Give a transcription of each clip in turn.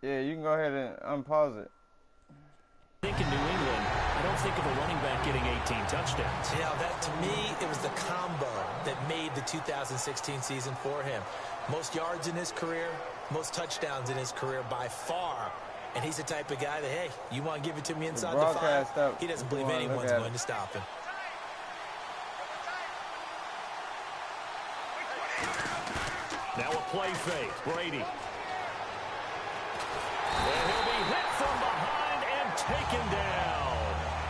Yeah, you can go ahead and unpause it. I think in New England, I don't think of a running back getting 18 touchdowns. Yeah, that to me, it was the combo that made the 2016 season for him. Most yards in his career, most touchdowns in his career by far. And he's the type of guy that, hey, you want to give it to me inside the 5? He doesn't believe anyone's going to stop him. Now a play fake. Brady. And he'll be hit from behind and taken down.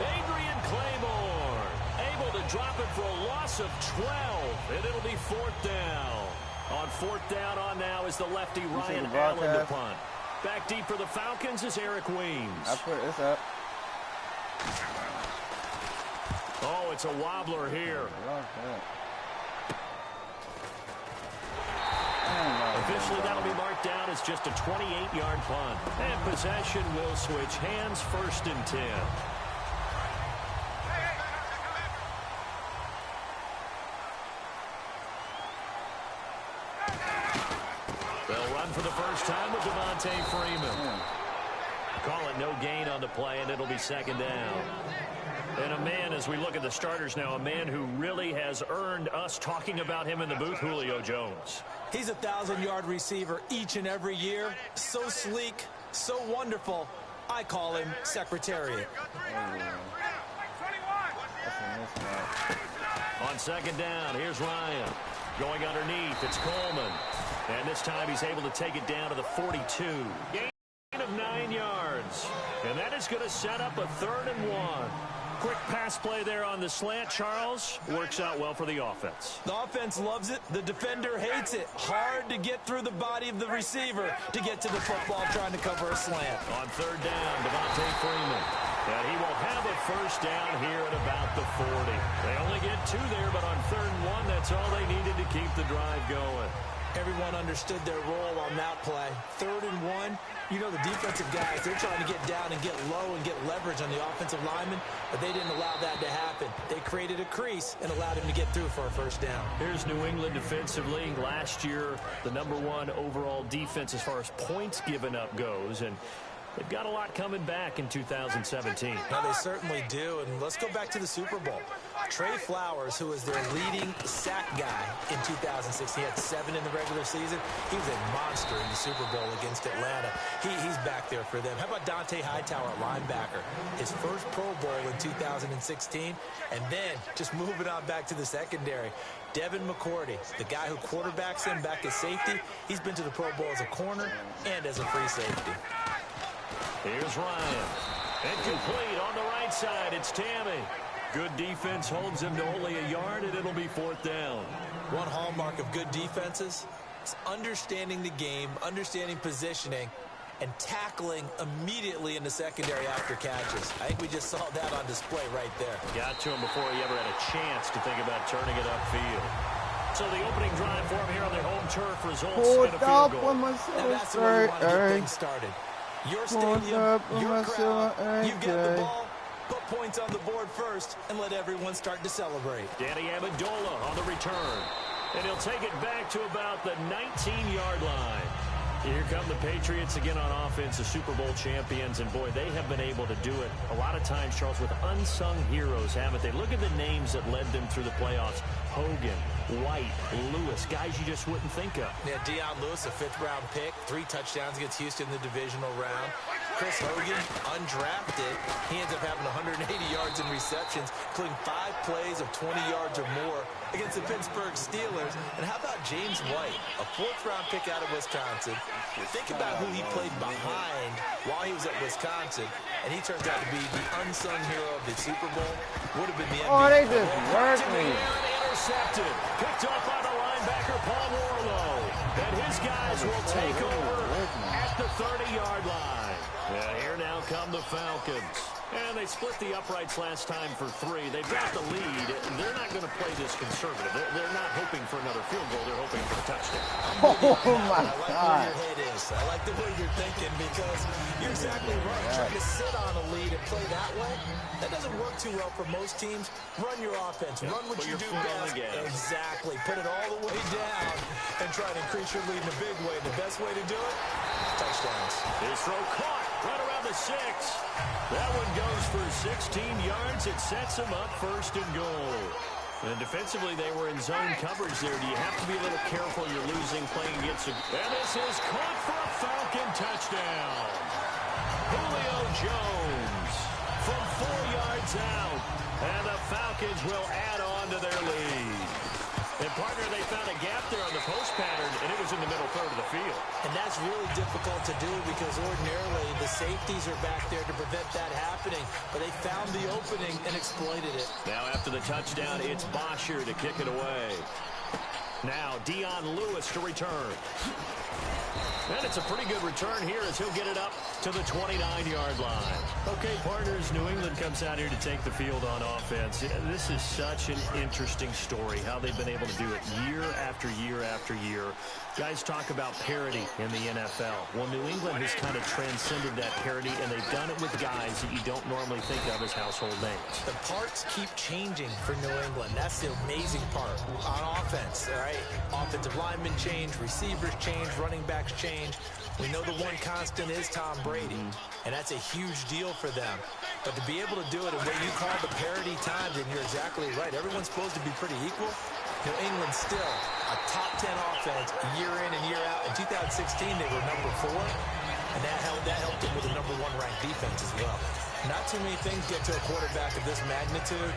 Adrian Claiborne able to drop it for a loss of 12. And it'll be 4th down. On 4th down on now is the lefty Ryan Allen to punt. Back deep for the Falcons is Eric Weems. I put this up. Oh, it's a wobbler here. Officially, that'll be marked down as just a 28-yard punt. And possession will switch hands, 1st and 10. They'll run for the first time with Devontae Freeman. Call it no gain on the play, and it'll be 2nd down. And a man, as we look at the starters now, a man who really has earned us talking about him in the booth, Julio Jones. He's a 1,000-yard receiver each and every year. So sleek, so wonderful. I call him Secretariat. On 2nd down, here's Ryan. Going underneath, it's Coleman. And this time he's able to take it down to the 42. Gain of 9 yards. And that is going to set up a 3rd and 1. Quick pass play there on the slant, Charles. Works out well for the offense. The offense loves it. The defender hates it. Hard to get through the body of the receiver to get to the football trying to cover a slant. On 3rd down, Devontae Freeman. And he will have a 1st down here at about the 40. They only get 2 there, but on 3rd and 1, that's all they needed to keep the drive going. Everyone understood their role on that play. 3rd and 1. You know the defensive guys, they're trying to get down and get low and get leverage on the offensive lineman, but they didn't allow that to happen. They created a crease and allowed him to get through for a 1st down. Here's New England defensively. Last year, the #1 overall defense as far as points given up goes, and they've got a lot coming back in 2017. Now, they certainly do, and let's go back to the Super Bowl. Trey Flowers, who was their leading sack guy in 2006, he had 7 in the regular season. He was a monster in the Super Bowl against Atlanta. He's back there for them. How about Dante Hightower at linebacker? His first Pro Bowl in 2016, and then just moving on back to the secondary. Devin McCourty, the guy who quarterbacks him back as safety, he's been to the Pro Bowl as a corner and as a free safety. Here's Ryan. And complete on the right side. It's Tammy. Good defense holds him to only a yard, and it'll be 4th down. One hallmark of good defenses is understanding the game, understanding positioning, and tackling immediately in the secondary after catches. I think we just saw that on display right there. Got to him before he ever had a chance to think about turning it upfield. So the opening drive for him here on the home turf results in a field goal. Now that's the way you want to get things started. Your stadium, your crowd, you get the ball, put points on the board first, and let everyone start to celebrate. Danny Amendola on the return. And he'll take it back to about the 19-yard line. Here come the Patriots again on offense, the Super Bowl champions, and boy, they have been able to do it a lot of times, Charles, with unsung heroes, haven't they? Look at the names that led them through the playoffs. Hogan, White, Lewis, guys you just wouldn't think of. Yeah, Deion Lewis, a 5th-round pick, 3 touchdowns against Houston in the divisional round. Chris Hogan, undrafted, he ends up having 180 yards in receptions, including 5 plays of 20 yards or more against the Pittsburgh Steelers. And how about James White, a 4th-round pick out of Wisconsin? Think about who he played behind while he was at Wisconsin, and he turns out to be the unsung hero of the Super Bowl. Would have been the MVP. Oh, they just worked me. Intercepted. Picked off by the linebacker, Paul Warlow. And his guys will take over at the 30-yard line. Yeah, here now come the Falcons. And they split the uprights last time for 3. They've got the lead. They're not going to play this conservative. They're not hoping for another field goal. They're hoping for a touchdown. Oh, my God. I like where your head is. I like the way you're thinking because you're exactly right. Trying to sit on a lead and play that way, that doesn't work too well for most teams. Run your offense. Run what you do best. Exactly. Put it all the way down and try to increase your lead in a big way. The best way to do it, touchdowns. His throw caught right around the 6. That one goes for 16 yards. It sets him up 1st and goal. And defensively, they were in zone coverage there. Do you have to be a little careful? You're losing playing against a... And this is caught for a Falcon touchdown. Julio Jones from 4 yards out. And the Falcons will add on to their lead. And, partner, they found a gap there on the post pattern, and it was in the middle third of the field. And that's really difficult to do because ordinarily the safeties are back there to prevent that happening. But they found the opening and exploited it. Now after the touchdown, it's Bosher to kick it away. Now Dion Lewis to return. And it's a pretty good return here as he'll get it up to the 29-yard line. Okay, partners, New England comes out here to take the field on offense. This is such an interesting story, how they've been able to do it year after year after year. Guys talk about parity in the NFL. Well, New England has kind of transcended that parity, and they've done it with guys that you don't normally think of as household names. The parts keep changing for New England. That's the amazing part on offense, all right? Offensive linemen change, receivers change, running backs change. We know the one constant is Tom Brady, and that's a huge deal for them. But to be able to do it in what you call the parity times, and you're exactly right, everyone's supposed to be pretty equal. New England still a top 10 offense year in and year out. In 2016, they were number 4, and that helped them with a number 1 ranked defense as well. Not too many things get to a quarterback of this magnitude,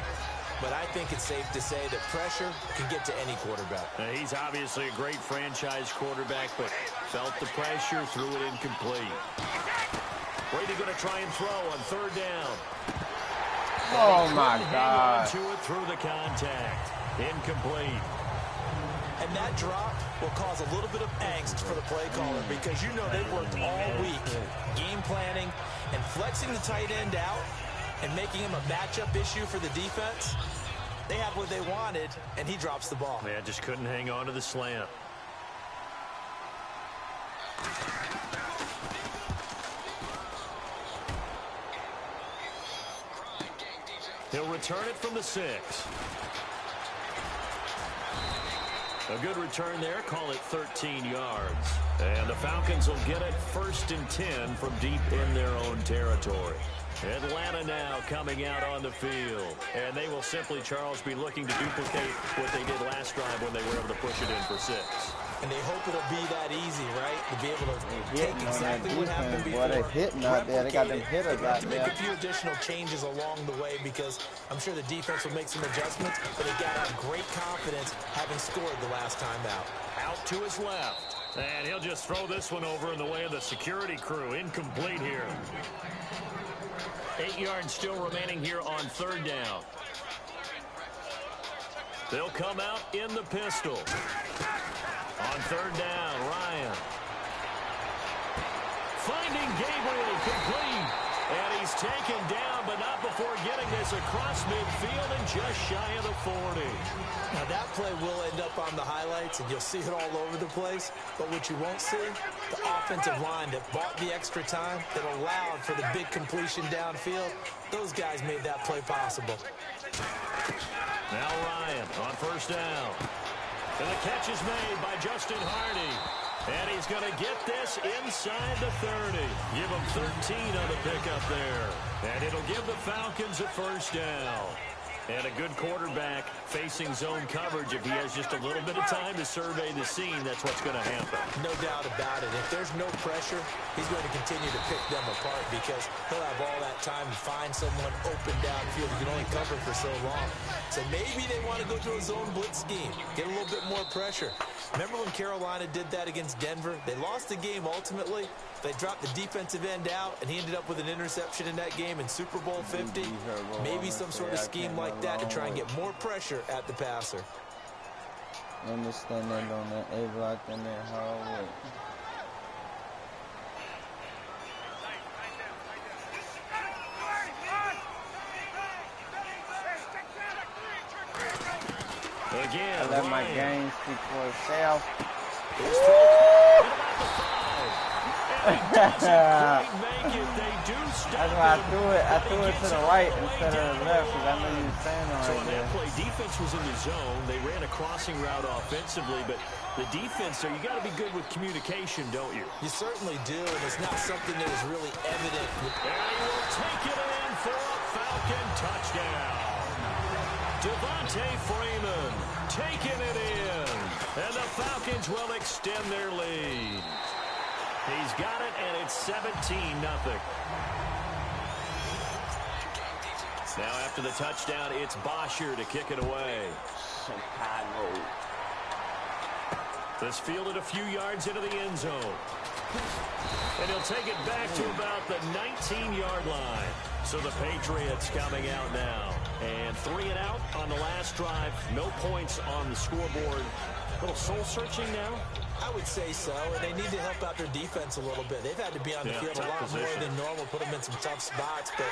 but I think it's safe to say that pressure can get to any quarterback. He's obviously a great franchise quarterback, but felt the pressure, threw it incomplete. Brady going to try and throw on 3rd down. Oh, my God. To it through the contact. Incomplete. And that drop will cause a little bit of angst for the play caller because you know they've worked all week game planning and flexing the tight end out and making him a matchup issue for the defense. They have what they wanted, and he drops the ball. Man, just couldn't hang on to the slant. He'll return it from the 6. A good return there. Call it 13 yards. And the Falcons will get it 1st and 10 from deep in their own territory. Atlanta now coming out on the field. And they will simply, Charles, be looking to duplicate what they did last drive when they were able to push it in for 6. And they hope it'll be that easy, right? To be able to take exactly what happened before. Boy, they hitting out there. They got them hitters out there. Make a few additional changes along the way because I'm sure the defense will make some adjustments, but they got to have great confidence having scored the last time out. Out to his left. And he'll just throw this one over in the way of the security crew. Incomplete here. 8 yards still remaining here on 3rd down. They'll come out in the pistol. On 3rd down, Ryan. Finding Gabriel complete. And he's taken down, but not before getting this across midfield and just shy of the 40. Now that play will end up on the highlights, and you'll see it all over the place. But what you won't see, the offensive line that bought the extra time, that allowed for the big completion downfield, those guys made that play possible. Now Ryan on 1st down. And the catch is made by Justin Hardy. And he's going to get this inside the 30. Give him 13 on the pickup there. And it'll give the Falcons a 1st down. And a good quarterback facing zone coverage. If he has just a little bit of time to survey the scene, that's what's going to happen. No doubt about it. If there's no pressure, he's going to continue to pick them apart because he'll have all that time to find someone open downfield. You can only cover for so long. So maybe they want to go to a zone blitz scheme, get a little bit more pressure. Remember when Carolina did that against Denver? They lost the game ultimately. They dropped the defensive end out, and he ended up with an interception in that game in Super Bowl 50. Maybe some sort of scheme like that to try and get more pressure at the passer. Understand that on that A-block in there hard work. Again, I let my game speak for itself. And he quite make it. They do stop That's why him, I threw it to the right instead of the left because I down. knew you were standing So right on there. that play, defense was in the zone. They ran a crossing route offensively, but the defense there, you got to be good with communication, don't you? You certainly do, and it's not something that is really evident. And he will take it in for a Falcon touchdown. Devontae Freeman taking it in, and the Falcons will extend their lead. He's got it, and it's 17-0. Now after the touchdown, it's Bosher to kick it away. Chicago. This fielded a few yards into the end zone. And he'll take it back to about the 19-yard line. So the Patriots coming out now. And 3 and out on the last drive. No points on the scoreboard. A little soul-searching now. I would say so, and they need to help out their defense a little bit. They've had to be on the field a lot more than normal, put them in some tough spots. But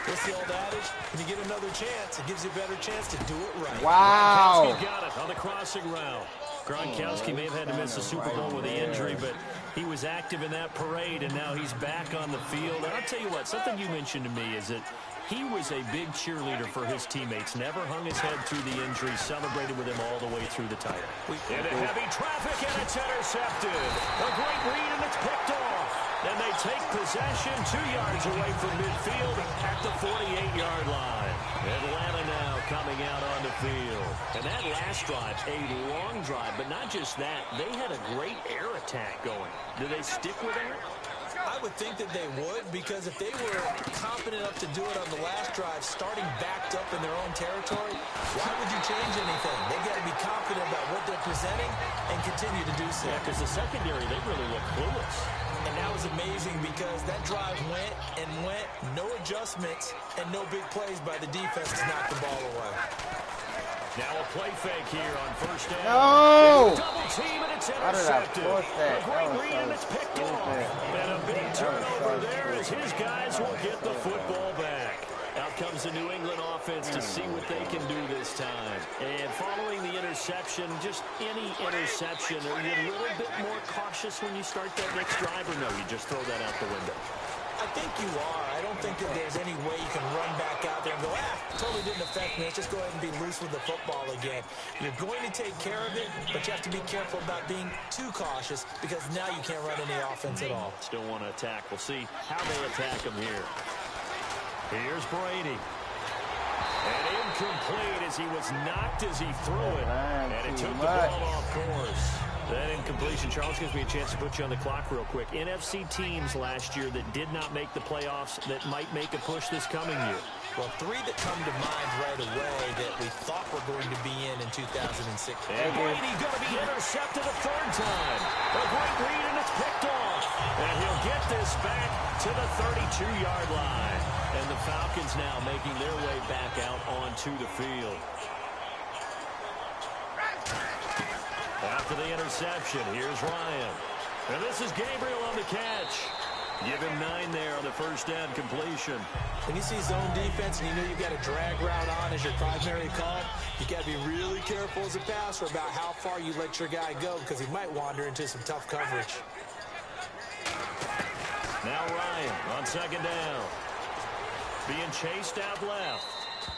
what's the old adage? When you get another chance, it gives you a better chance to do it right. Wow. Gronkowski got it on the crossing route. Gronkowski may have had to miss the Super Bowl with the injury, but he was active in that parade, and now he's back on the field. And I'll tell you what, something you mentioned to me is that he was a big cheerleader for his teammates. Never hung his head through the injury, celebrated with him all the way through the title. Into heavy traffic, and it's intercepted. A great read, and it's picked off. And they take possession 2 yards away from midfield at the 48-yard line. Atlanta now coming out on the field. And that last drive, a long drive, but not just that. They had a great air attack going. Do they stick with that? I would think that they would, because if they were confident enough to do it on the last drive, starting backed up in their own territory, why would you change anything? They've got to be confident about what they're presenting and continue to do so. Yeah, because the secondary, they really look clueless. And that was amazing because that drive went and went, no adjustments, and no big plays by the defense to knock the ball away. Now a play fake here on first down. No! Double team, and it's How did I intercepted. force that? A great read, and it's picked off. And a big turnover there as his guys will get the football back. Out comes the New England offense to see what they can do this time. And following the interception, just any interception, are you a little bit more cautious when you start that next drive, or no, you just throw that out the window? I think you are. I don't think that there's any way you can run back out there and go, totally didn't affect me. Let's just go ahead and be loose with the football again. You're going to take care of it, but you have to be careful about being too cautious because now you can't run any offense at all. Still want to attack. We'll see how they attack him here. Here's Brady. And incomplete as he was knocked as he threw it. And it took the ball off course. That incompletion, Charles, gives me a chance to put you on the clock real quick. NFC teams last year that did not make the playoffs that might make a push this coming year. Well, 3 that come to mind right away that we thought were going to be in 2006. And Brady's going to be intercepted a 3rd time. A great read, and it's picked off. And he'll get this back to the 32-yard line. And the Falcons now making their way back out onto the field. After the interception, here's Ryan. And this is Gabriel on the catch. Give him 9 there on the first down completion. When you see zone defense and you know you've got a drag route on as your primary call, you got to be really careful as a passer about how far you let your guy go because he might wander into some tough coverage. Now Ryan on 2nd down. Being chased out left.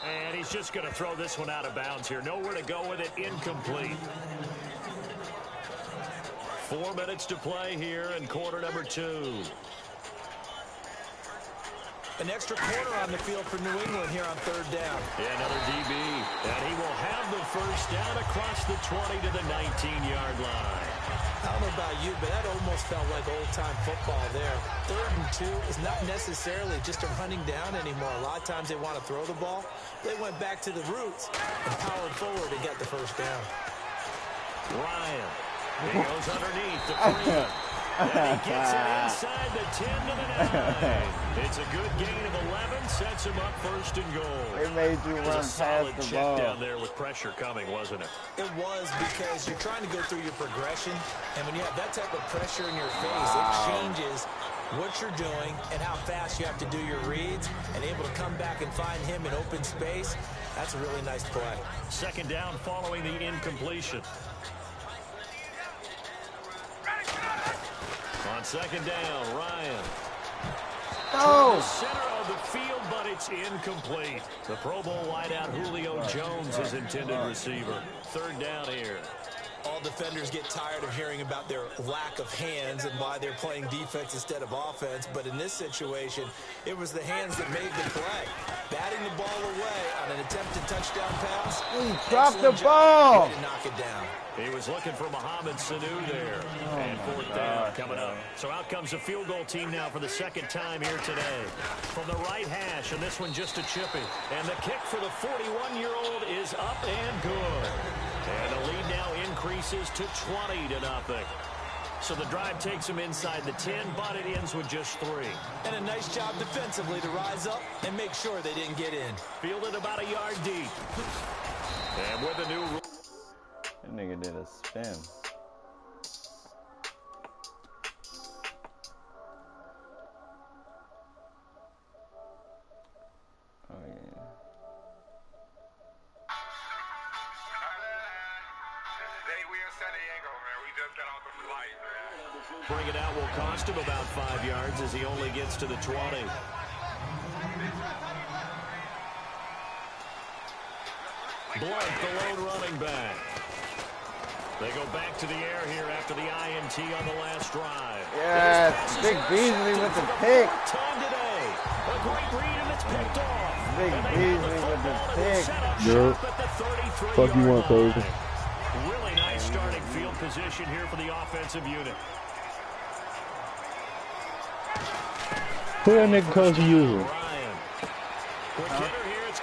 And he's just going to throw this one out of bounds here. Nowhere to go with it. Incomplete. 4 minutes to play here in quarter number 2. An extra corner on the field for New England here on 3rd down. Yeah, another DB. And he will have the first down across the 20 to the 19-yard line. I don't know about you, but that almost felt like old-time football there. 3rd and 2 is not necessarily just a running down anymore. A lot of times they want to throw the ball. They went back to the roots and powered forward and got the first down. Ryan. He goes underneath the Freeman. And he gets it inside the 10 to the 9. It's a good gain of 11. Sets him up 1st and goal. It made you run past the ball. check down there with pressure coming, wasn't it? It was because you're trying to go through your progression. And when you have that type of pressure in your face, it changes what you're doing and how fast you have to do your reads. And able to come back and find him in open space, that's a really nice play. 2nd down following the incompletion. On On second down, Ryan. Oh! The center of the field, but it's incomplete. The Pro Bowl wideout Julio Jones, his intended receiver. Third down here. All defenders get tired of hearing about their lack of hands and why they're playing defense instead of offense. But in this situation, it was the hands that made the play. Batting the ball away on an attempted touchdown pass. He dropped the ball. Way to knock it down. He was looking for Mohamed Sanu there. And fourth down coming up. So out comes the field goal team now for the second time here today. From the right hash, and this one just a chippy. And the kick for the 41-year-old is up and good. And the lead now increases to 20-0. So the drive takes him inside the 10, but it ends with just 3. And a nice job defensively to rise up and make sure they didn't get in. Fielded about a yard deep. And with a new... That nigga did a spin. Oh, yeah. Bring it out will cost him about 5 yards as he only gets to the 20. Blunt, the lone running back. They go back to the air here after the INT on the last drive. Yes, Big Beasley with the pick. Time today. A great read and it's picked off. Big Beasley with the pick. Yep. Fuck you want, Kobe. Really nice starting field position here for the offensive unit. Who that nigga coach you using?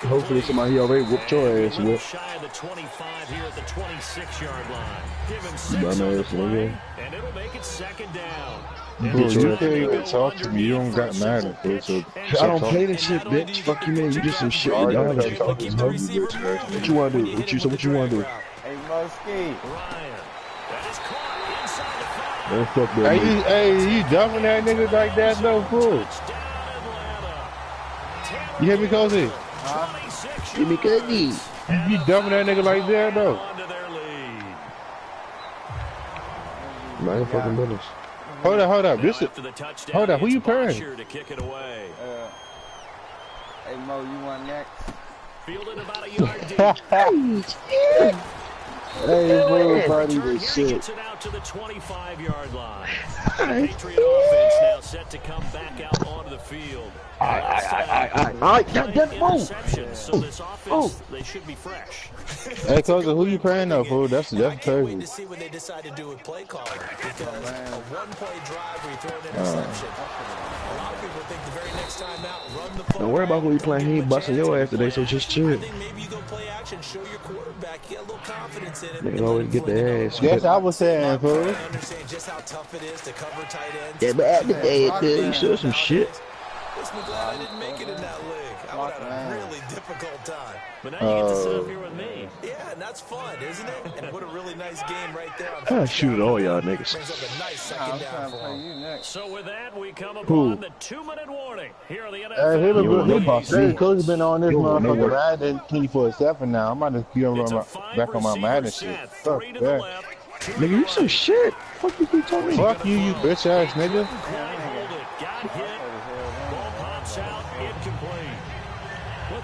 Hopefully somebody already whooped your ass with. Shy of the 25 here at the 26-yard line. Give him 6 Dumb on the ass play, nigga. and it'll make it second down. Bro, you can't even talk to me. You don't got mad, bro. So I don't play this shit, bitch. Fuck you, man. You just some shit. Y'all gotta talk to me, bitch. What you wanna do? What you wanna do? Hey, Moski. Ryan, that is caught inside the 5. Man, fuck that. Hey, you dumping that nigga like that, though, fool? You hear me, Cozy? Give me cookie. You dumping that nigga like that, though? Man, fucking business. Hold up. Hold up. Who you playing? Hey, Mo, you want next? Fielded about a yard deep. Hey, bro, body was shit. Gets it out to the 25-yard line. The Patriot offense now set to come back out onto the field. Interceptions, so this offense, they should be fresh. Hey, Cousin, who you playing though, fool? That's I can't wait crazy. to see what they decide to do with play calling, because a one-play drive where you throw an interception. A lot of people think the very next time out, run the ball. Don't worry about who you playing. He ain't busting your ass today, so just chill. I think maybe you go play action, show your quarterback, get a little confidence in him. Nigga always get the ass. Yes, I was saying, fool. I understand just how tough it is to cover tight ends. Yeah, but at the day, you said some shit. I'm glad I didn't make it in that league. I would have had a really difficult time. But now you get to sit up here with me. Yeah, and that's fun, isn't it? And what a really nice game right there. I shoot at all y'all niggas. Brings up a nice I'm second trying down to for play him. you next. So with that, we come Who? upon the 2-minute warning here on the Hey, NFL. here we go. You boss me. Coach been on this You don't know motherfucker what- riding 24/7 now. I'm about to get It's a back on my Madden five-receiver shit. set. Fuck 3 to the that. left. Nigga, you some shit. Fuck you keep talking. Fuck you, you bitch ass nigga. Hold it. Got hit. Ball pops out. Incomplete.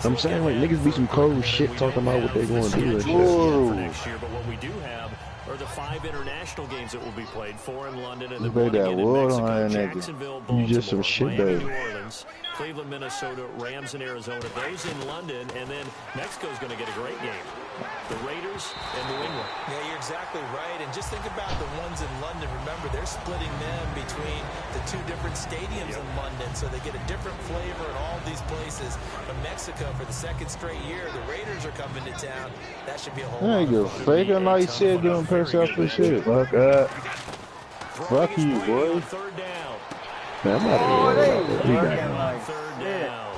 I'm saying, like, niggas be some cold shit talking about what they gonna do and shit. For next year, but what we do have are the 5 international games that will be played, 4 in London and then You 1 bet that again in wood Mexico, on that nigga. Jacksonville, You just some Baltimore, shit, Miami, baby. New Orleans, Cleveland, Minnesota, Rams, and Arizona. Those in London, and then Mexico's going to get a great game. The Raiders and New England. Yeah, you're exactly right. And just think about the ones in London. Remember, they're splitting them between the 2 different stadiums in London, so they get a different flavor in all these places. But Mexico, for the 2nd straight year, the Raiders are coming to town. That should be a whole lot There you of go. fun. Faking like shit, doing press up for shit. Fuck up. Fuck you, boy. 3rd down. Man, I'm out Oh, of they here. We working got like 3rd shit. down.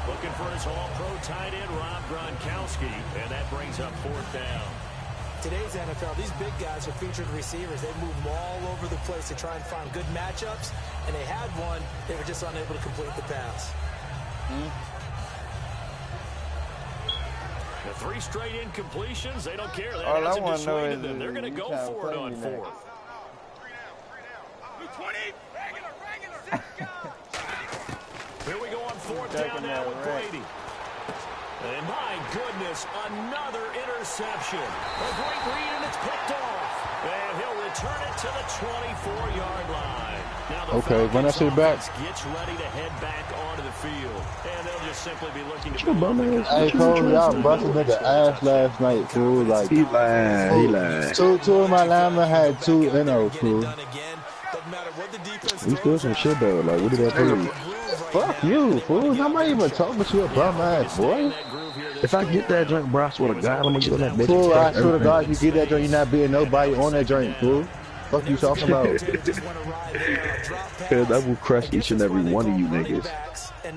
Looking for his all-pro tight end, Rob Gronkowski, and that brings up 4th down. Today's NFL, these big guys are featured receivers. They move them all over the place to try and find good matchups, and they had one. They were just unable to complete the pass. The 3 straight incompletions, they don't care. That All I hasn't want to know dissuaded is them. They're going to you go trying to for it play on me 4th. Here we go on fourth down now with Brady. And my goodness, another interception. A great read, and it's picked off. And he'll return it to the 24-yard line. Now the Okay, run that shit back. Gets ready to head back onto the field. And they'll just simply be looking to... Hey, Cole, y'all busted nigga ass last night, fool. Like, he lied. Two of my linemen had 2 NO, fool. We still some shit though. Like, what did that prove? Fuck you, fool. I'm not even talking to you, bum ass boy. If I get that drink, bro, I swear to God, I'm gonna get on that bitch. Fool, I swear to God, you get that drink, you not being nobody on that drink, fool. Fuck you talking about? Cause I will crush each and every one of you niggas.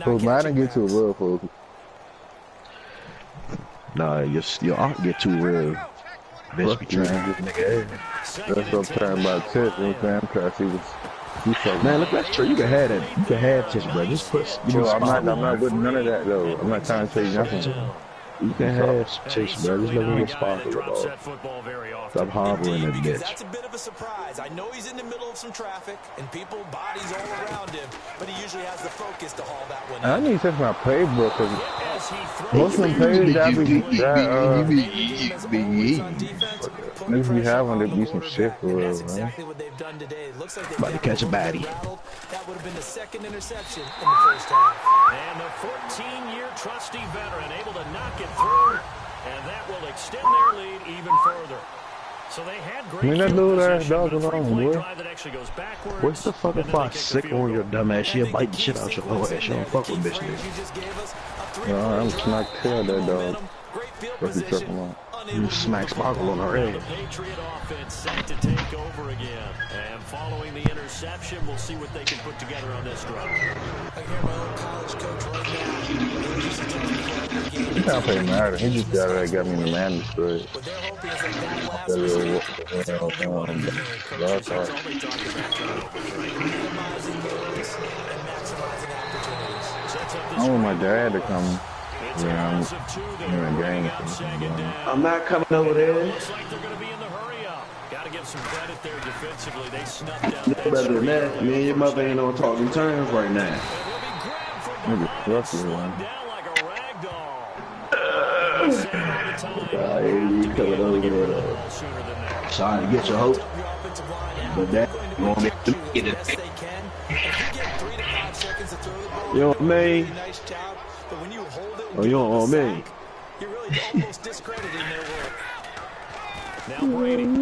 Fool, man, I didn't get too real, fool. Nah, your aunt get too real. Bitch be trying to get nigga ass. That's what I'm talking about, Tiff. You know what I'm trying to see what's... Man, look, that's true. You can have that. You can have Tiff, bro. Just put... Bro, I'm not with none of that, though. I'm not trying to say nothing. You can have Tiff, bro. Just let me get sparkle, bro. Stop harboring that bitch. That's a bit of a surprise. I know he's in the middle of some traffic and people, bodies all around him, but he usually has the focus to haul that one. I need to check my playbook, because most of them plays that niggas be having to be some shit for real, man. Exactly what they've done today. Looks like about to catch a baddie. That would have been the second interception in the first half. And the 14-year trusty veteran able to knock it through, and that will extend their lead even further. So they had great that little ass dog but a alone, three-play boy. drive that actually goes backwards. What's the fuck if I sick on your dumb ass? She'll bite the shit out your lower ass. She don't fuck with bitch nigga. No, I'm smack tail that dog. What's he talking about? You smack sparkle on her head. The Patriot offense set to take over again. And following the interception, we'll see what they can put together on this drive. I hear my old college coach right now. He can't play matter. He just got me in the man destroyed. What they're hoping is that last I want my dad to come. Yeah, I'm gang. I'm not coming over there. Looks like they're going to be in the hurry up. Got to give some credit there defensively. They snuffed out No that better than streak. that. Me and your mother ain't on talking terms right now. And he'll be grabbed from Nigga, behind, fuck you, slung man. down like a rag doll. Set all the time. You coming over there. Ball sooner than that. Sorry to get your hope, but that gonna make them get it. You know what I mean? Oh, you know what I mean? You're really almost discrediting their work. Now Brady. Oh, the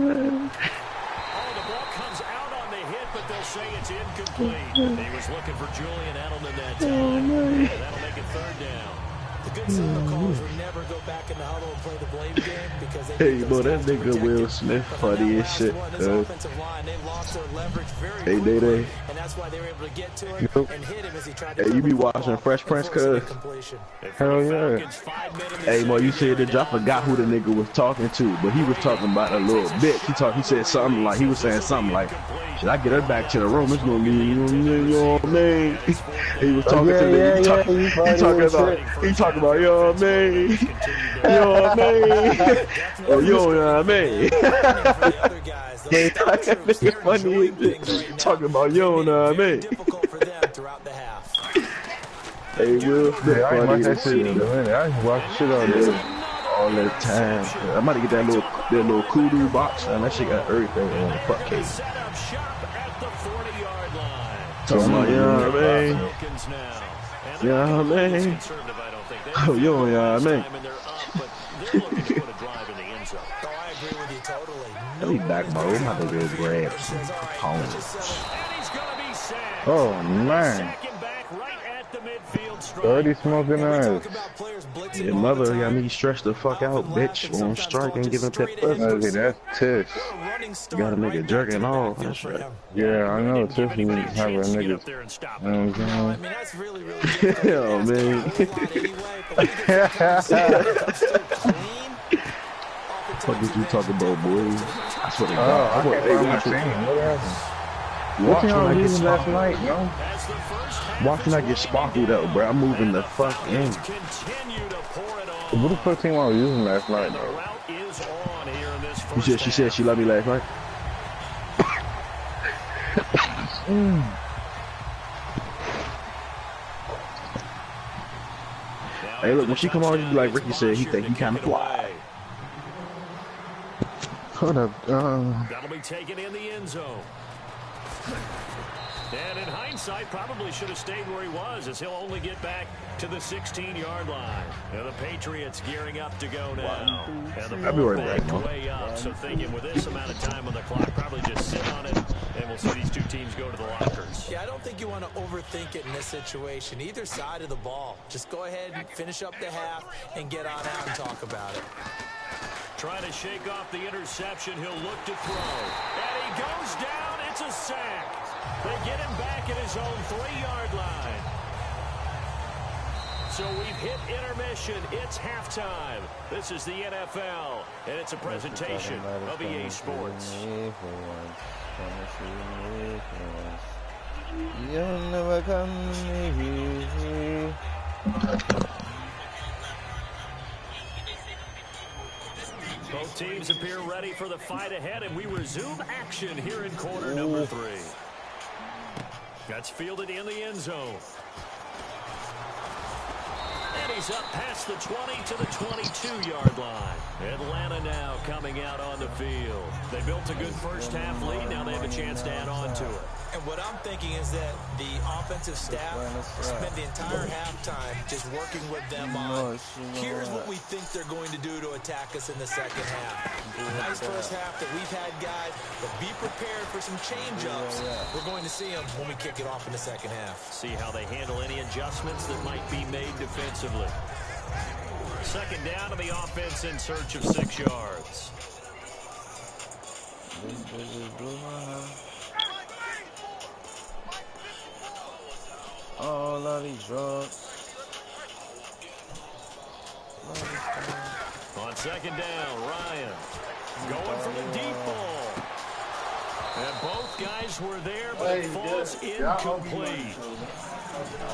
ball comes out on the hit, but they'll say it's incomplete. He was looking for Julian Edelman that time. And that'll make it third down. The good signal callers would never go back in the huddle and play the blame game because they Hey, boy, that nigga Will Smith funny as shit. They lost their leverage very Hey, quickly, and that's why they were able to get to him and hit him as he tried to. Hey, you be watching Fresh Prince, cuz? Hell yeah. Hey, boy, you said that I forgot who the nigga was talking to, but he was talking about a little bitch. He said something like, he was saying something like, should I get her back to the room? It's gonna be, you know what I mean? He was talking to the, he talking about, you know what I mean? You know what I mean? Oh, you know what I mean? Nigga funny as shit. Talking about, you know what I mean? Hey, Will Smith Yeah, I ain't funny watch that as shit in a shit. minute. I just watch shit all day. All that time. I'm about to get that little kudu box, and that shit got everything on the fuck case. Set up shop at the 40-yard line. Talking about, you know what I mean? Wilkins now. And You know what I mean? conservative, I don't think. Oh, you know what I mean? And they're up, but they're looking to put a drive in the end zone. Oh, I agree with you totally. Let me back mode. I'm about to go grab some components. And he's going to be sacked. Oh, man. Second back right at the midfield stripe. 30 smoking eyes. Your mother got me stressed the fuck out, bitch. On strike and giving pep. Okay, that's Tish. You gotta make a jerk and all. That's right. Yeah, I know. Tish be having Chance to get niggas. up there and stop You know what I'm I saying? mean, that's really, really Yeah, man. What did you talk about, boys? I swear to Oh, God. I can't Hey, find my watch team. it. What happened? What Watch when y'all I get losing last sparkled. night, no? as the first half Watch when I get sparkled out, bro. I'm moving the fuck in. continue to pour it on. What the fuck team I was using last night, The though? route is on here in this She first said she half. loved me last night. Hey, look, when she come on, you be like Ricky said, he think he kind of fly. Hold up. That'll be taken in the end zone. And in hindsight, probably should have stayed where he was, as he'll only get back to the 16-yard line. And the Patriots gearing up to go now. And the ball backed way up, so thinking with this amount of time on the clock, probably just sit on it, and we'll see these two teams go to the lockers. Yeah, I don't think you want to overthink it in this situation. Either side of the ball. Just go ahead and finish up the half and get on out and talk about it. Trying to shake off the interception. He'll look to throw. And he goes down. It's a sack. They get him back at his own 3-yard line. So we've hit intermission. It's halftime. This is the NFL, and it's a presentation of EA Sports. You'll never come easy. Both teams appear ready for the fight ahead, and we resume action here in quarter number 3. That's fielded in the end zone. And he's up past the 20 to the 22-yard line. Atlanta now coming out on the field. They built a good first-half lead. Now they have a chance to add on to it. And what I'm thinking is that the offensive staff spent the entire halftime just working with them on, here's what we think they're going to do to attack us in the second half. Nice first half that we've had, guys, but be prepared for some change-ups. We're going to see them when we kick it off in the second half. See how they handle any adjustments that might be made defensively. Second down to the offense in search of 6 yards. All of these drugs. On second down, Ryan going for the deep ball. And both guys were there, but it falls incomplete.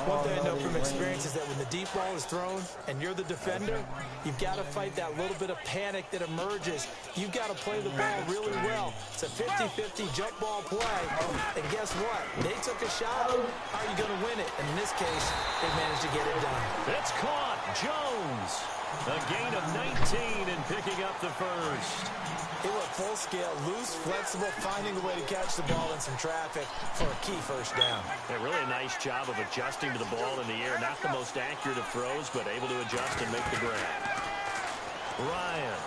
One thing I know from experience is that when the deep ball is thrown and you're the defender, you've got to fight that little bit of panic that emerges. You've got to play the ball really well. It's a 50-50 jump ball play. And guess what? They took a shot. How are you going to win it? And in this case, they managed to get it done. It's caught. Jones. A gain of 19 and picking up the first. He went full scale, loose, flexible, finding a way to catch the ball in some traffic for a key first down. Yeah, really a nice job of adjusting to the ball in the air. Not the most accurate of throws, but able to adjust and make the grab. Ryan.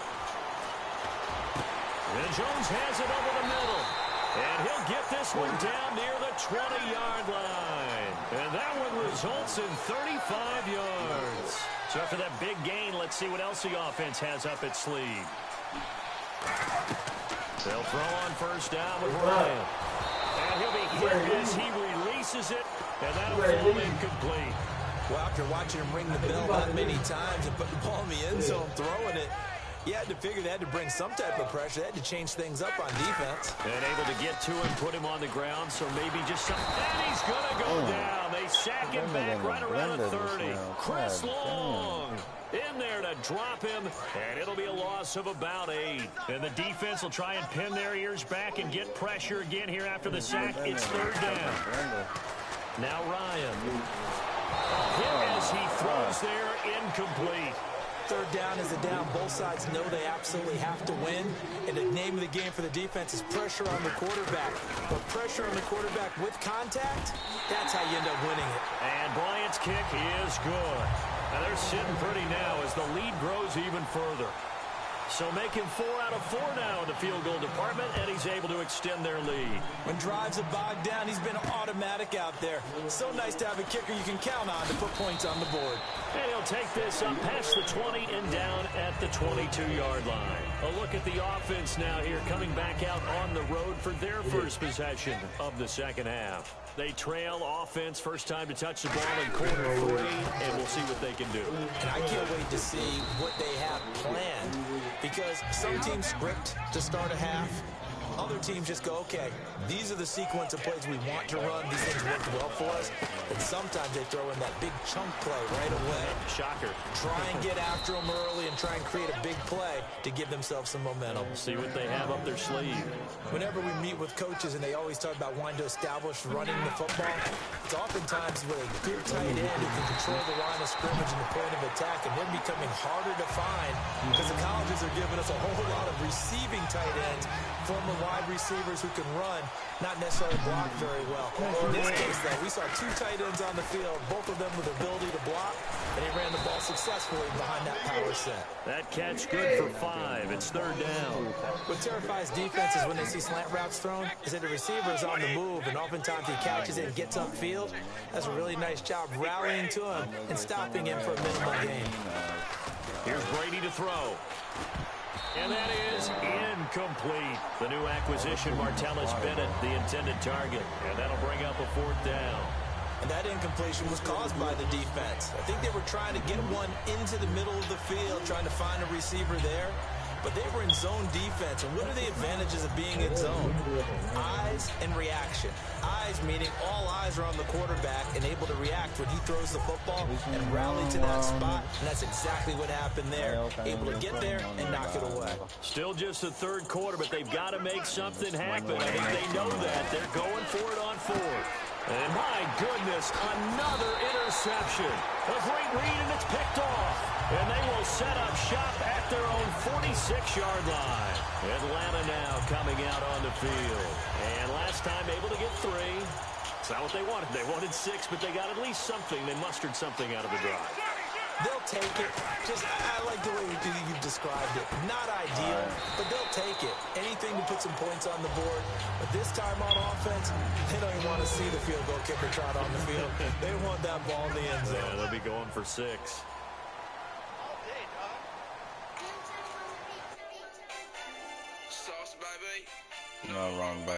And Jones has it over the middle. And he'll get this one down near the 20-yard line. And that one results in 35 yards. So after that big gain, let's see what else the offense has up its sleeve. They'll throw on first down with Ryan. And he'll be hit as he releases it, and that'll fall incomplete. Well, after watching him ring the bell that many times and put the ball in the end zone, throwing it, you had to figure they had to bring some type of pressure. They had to change things up on defense. And able to get to him, put him on the ground, so maybe just some... And he's going to go down. They sack him back right around the 30. Chris Long in there to drop him, and it'll be a loss of about 8. And the defense will try and pin their ears back and get pressure again here after the sack. It's third down. Now Ryan. Hit as he throws there, incomplete. Third down is a down. Both sides know they absolutely have to win. And the name of the game for the defense is pressure on the quarterback. But pressure on the quarterback with contact, that's how you end up winning it. And Bryant's kick is good. Now they're sitting pretty now as the lead grows even further. So making 4 out of 4 now in the field goal department, and he's able to extend their lead. When drives are bogged down, he's been automatic out there. So nice to have a kicker you can count on to put points on the board. And he'll take this up past the 20 and down at the 22-yard line. A look at the offense now here, coming back out on the road for their first possession of the second half. They trail offense, first time to touch the ball in quarter 3, and we'll see what they can do. And I can't wait to see what they have planned, because some teams script to start a half, Other teams just go, okay, these are the sequence of plays we want to run. These things worked well for us. And sometimes they throw in that big chunk play right away. Shocker. Try and get after them early and try and create a big play to give themselves some momentum. See what they have up their sleeve. Whenever we meet with coaches and they always talk about wanting to establish running the football, it's oftentimes with a good tight end who can control the line of scrimmage and the point of attack, and they're becoming harder to find because the colleges are giving us a whole lot of receiving tight ends, former wide receivers who can run, not necessarily block very well. In this case, though, we saw two tight ends on the field, both of them with the ability to block, and he ran the ball successfully behind that power set. That catch good for 5. It's 3rd down. What terrifies defenses when they see slant routes thrown is that the receiver is on the move, and oftentimes he catches it and gets upfield. That's a really nice job rallying to him and stopping him for a minimal gain. Here's Brady to throw. And that is incomplete. The new acquisition, Martellus Bennett, the intended target. And that'll bring up a 4th down. And that incompletion was caused by the defense. I think they were trying to get one into the middle of the field, trying to find a receiver there. But they were in zone defense. And what are the advantages of being in zone? Eyes and reaction. Eyes meaning all eyes are on the quarterback and able to react when he throws the football and rally to that spot. And that's exactly what happened there. Able to get there and knock it away. Still just the 3rd quarter, but they've got to make something happen. I think they know that. They're going for it on 4th. And my goodness, another interception. A great read, and it's picked off. And they will set up shop at their own 46-yard line. Atlanta now coming out on the field. And last time able to get 3. It's not what they wanted. They wanted 6, but they got at least something. They mustered something out of the drive. They'll take it. I like the way you described it. Not ideal, but they'll take it. Anything to put some points on the board. But this time on offense, they don't even want to see the field goal kicker trot on the field. They want that ball in the end zone. Yeah, they'll be going for 6. No, wrong back.